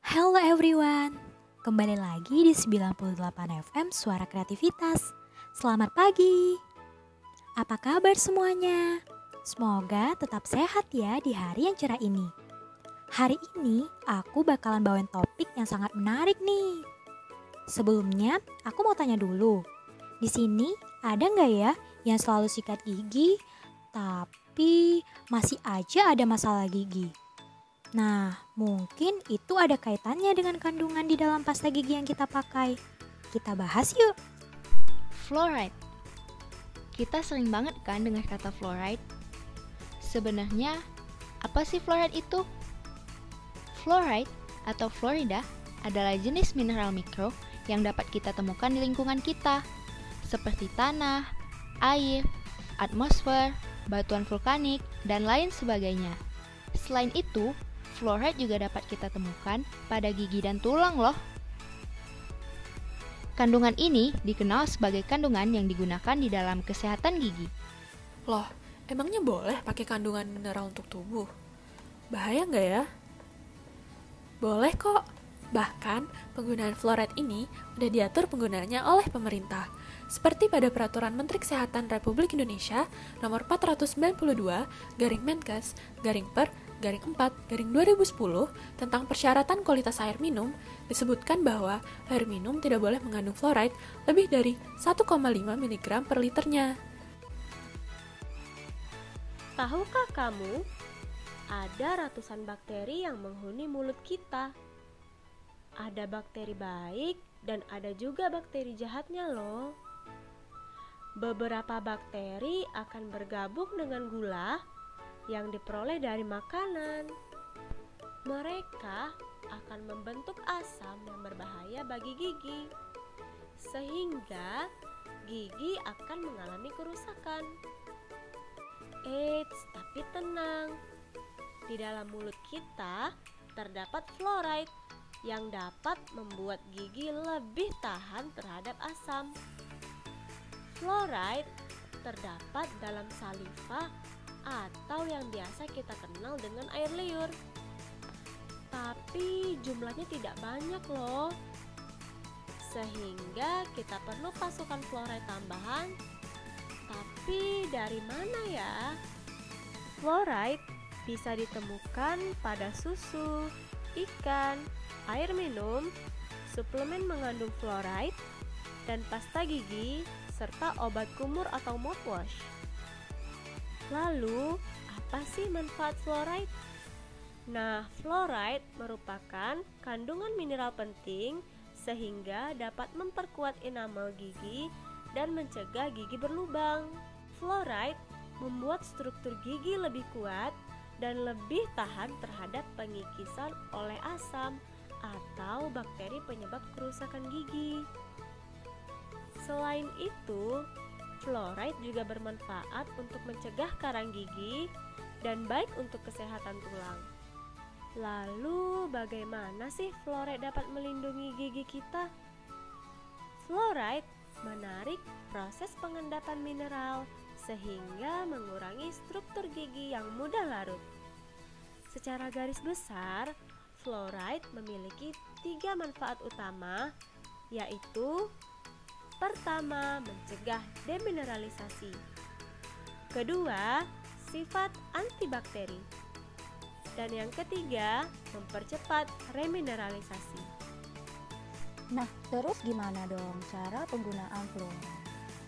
Hello everyone, kembali lagi di 98 FM Suara Kreativitas. Selamat pagi. Apa kabar semuanya? Semoga tetap sehat ya di hari yang cerah ini. Hari ini aku bakalan bawain topik yang sangat menarik nih. Sebelumnya, aku mau tanya dulu. Di sini ada nggak ya yang selalu sikat gigi, tapi masih aja ada masalah gigi? Nah, mungkin itu ada kaitannya dengan kandungan di dalam pasta gigi yang kita pakai. Kita bahas yuk. Fluoride. Kita sering banget kan dengar kata fluoride. Sebenarnya, apa sih fluoride itu? Fluoride atau fluorida adalah jenis mineral mikro yang dapat kita temukan di lingkungan kita, seperti tanah, air, atmosfer, batuan vulkanik, dan lain sebagainya. Selain itu, fluoride juga dapat kita temukan pada gigi dan tulang loh. Kandungan ini dikenal sebagai kandungan yang digunakan di dalam kesehatan gigi. Loh, emangnya boleh pakai kandungan mineral untuk tubuh? Bahaya nggak ya? Boleh kok. Bahkan, penggunaan fluoride ini udah diatur penggunaannya oleh pemerintah. Seperti pada Peraturan Menteri Kesehatan Republik Indonesia Nomor 492/Menkes/Per/4/2010 tentang persyaratan kualitas air minum, disebutkan bahwa air minum tidak boleh mengandung fluoride lebih dari 1,5 mg per liternya. Tahukah kamu, ada ratusan bakteri yang menghuni mulut kita. Ada bakteri baik dan ada juga bakteri jahatnya loh. Beberapa bakteri akan bergabung dengan gula yang diperoleh dari makanan. Mereka akan membentuk asam yang berbahaya bagi gigi, sehingga gigi akan mengalami kerusakan. Eits, tapi tenang. Di dalam mulut kita terdapat fluoride yang dapat membuat gigi lebih tahan terhadap asam. Fluoride terdapat dalam saliva atau yang biasa kita kenal dengan air liur. Tapi jumlahnya tidak banyak loh. Sehingga kita perlu pasukan fluoride tambahan. Tapi dari mana ya? Fluoride bisa ditemukan pada susu, ikan, air minum, suplemen mengandung fluoride, dan pasta gigi, serta obat kumur atau mouthwash. Lalu, apa sih manfaat fluoride? Nah, fluoride merupakan kandungan mineral penting sehingga dapat memperkuat enamel gigi dan mencegah gigi berlubang. Fluoride membuat struktur gigi lebih kuat dan lebih tahan terhadap pengikisan oleh asam atau bakteri penyebab kerusakan gigi. Selain itu, fluoride juga bermanfaat untuk mencegah karang gigi dan baik untuk kesehatan tulang. Lalu, bagaimana sih fluoride dapat melindungi gigi kita? Fluoride menarik proses pengendapan mineral sehingga mengurangi struktur gigi yang mudah larut. Secara garis besar, fluoride memiliki 3 manfaat utama, yaitu: pertama, mencegah demineralisasi. Kedua, sifat antibakteri. Dan yang ketiga, mempercepat remineralisasi. Nah, terus gimana dong cara penggunaan fluoride?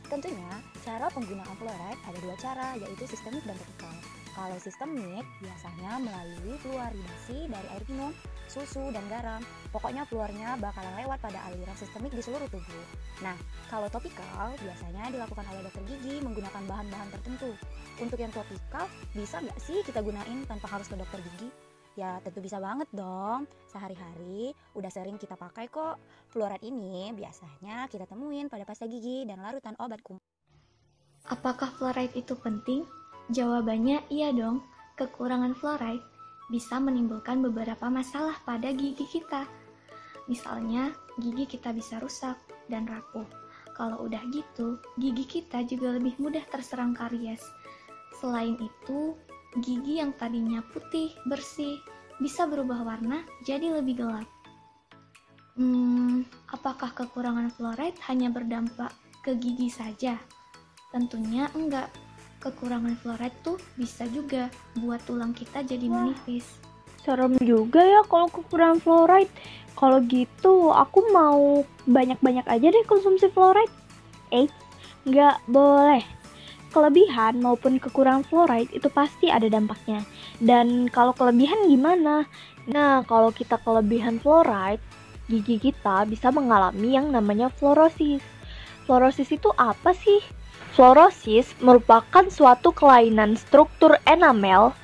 Tentunya, cara penggunaan fluoride ada 2 cara, yaitu sistemik dan topikal. Kalau sistemik, biasanya melalui fluoridasi dari air minum, susu, dan garam. Pokoknya fluornya bakalan lewat pada aliran sistemik di seluruh tubuh. Nah, kalau topikal, biasanya dilakukan oleh dokter gigi menggunakan bahan-bahan tertentu. Untuk yang topikal, bisa nggak sih kita gunain tanpa harus ke dokter gigi? Ya tentu bisa banget dong, sehari-hari udah sering kita pakai kok. Fluoride ini biasanya kita temuin pada pasta gigi dan larutan obat kuman. Apakah fluoride itu penting? Jawabannya iya dong. Kekurangan fluoride bisa menimbulkan beberapa masalah pada gigi kita. Misalnya, gigi kita bisa rusak dan rapuh. Kalau udah gitu, gigi kita juga lebih mudah terserang karies. Selain itu, gigi yang tadinya putih, bersih, bisa berubah warna jadi lebih gelap. Apakah kekurangan fluoride hanya berdampak ke gigi saja? Tentunya enggak. Kekurangan fluoride tuh bisa juga buat tulang kita jadi menipis. Serem juga ya kalau kekurangan fluoride. Kalau gitu aku mau banyak-banyak aja deh konsumsi fluoride. Nggak boleh. Kelebihan maupun kekurangan fluoride itu pasti ada dampaknya. Dan kalau kelebihan gimana? Nah, kalau kita kelebihan fluoride, gigi kita bisa mengalami yang namanya fluorosis. Fluorosis itu apa sih? Fluorosis merupakan suatu kelainan struktur enamel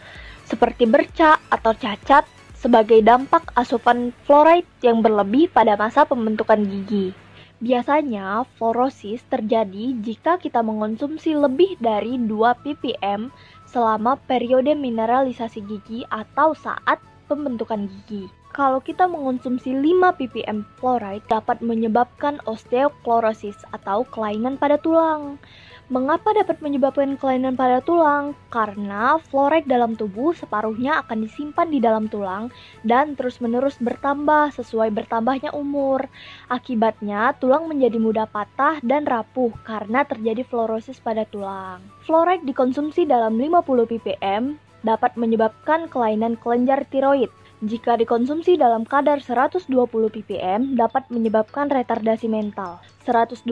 seperti bercak atau cacat sebagai dampak asupan fluoride yang berlebih pada masa pembentukan gigi. Biasanya, fluorosis terjadi jika kita mengonsumsi lebih dari 2 ppm selama periode mineralisasi gigi atau saat pembentukan gigi. Kalau kita mengonsumsi 5 ppm fluoride dapat menyebabkan osteoklorosis atau kelainan pada tulang. Mengapa dapat menyebabkan kelainan pada tulang? Karena fluoride dalam tubuh separuhnya akan disimpan di dalam tulang dan terus-menerus bertambah sesuai bertambahnya umur. Akibatnya, tulang menjadi mudah patah dan rapuh karena terjadi fluorosis pada tulang. Fluoride dikonsumsi dalam 50 ppm dapat menyebabkan kelainan kelenjar tiroid. Jika dikonsumsi dalam kadar 120 ppm dapat menyebabkan retardasi mental. 125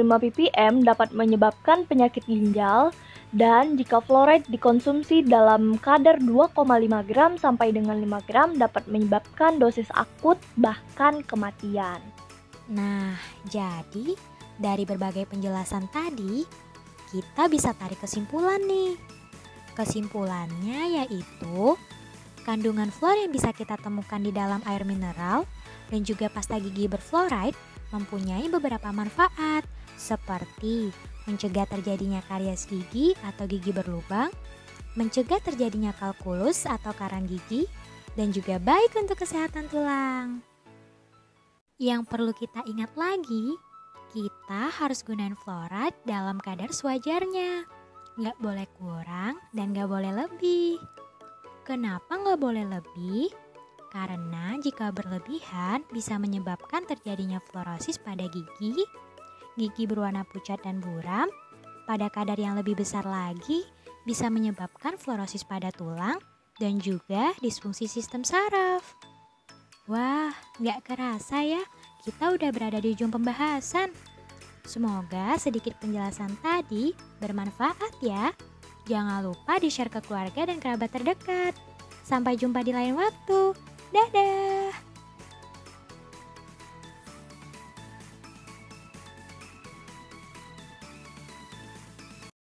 ppm dapat menyebabkan penyakit ginjal, dan jika fluoride dikonsumsi dalam kadar 2,5 gram sampai dengan 5 gram dapat menyebabkan dosis akut bahkan kematian. Nah, jadi dari berbagai penjelasan tadi, kita bisa tarik kesimpulan nih. Kesimpulannya yaitu kandungan fluor yang bisa kita temukan di dalam air mineral dan juga pasta gigi berfluoride mempunyai beberapa manfaat seperti mencegah terjadinya karies gigi atau gigi berlubang, mencegah terjadinya kalkulus atau karang gigi, dan juga baik untuk kesehatan tulang. Yang perlu kita ingat lagi, kita harus gunain fluoride dalam kadar sewajarnya. Nggak boleh kurang dan nggak boleh lebih. Kenapa nggak boleh lebih? Karena jika berlebihan bisa menyebabkan terjadinya fluorosis pada gigi, gigi berwarna pucat dan buram. Pada kadar yang lebih besar lagi bisa menyebabkan fluorosis pada tulang dan juga disfungsi sistem saraf. Wah, nggak kerasa ya, kita udah berada di ujung pembahasan. Semoga sedikit penjelasan tadi bermanfaat ya. Jangan lupa di-share ke keluarga dan kerabat terdekat. Sampai jumpa di lain waktu. Dadah!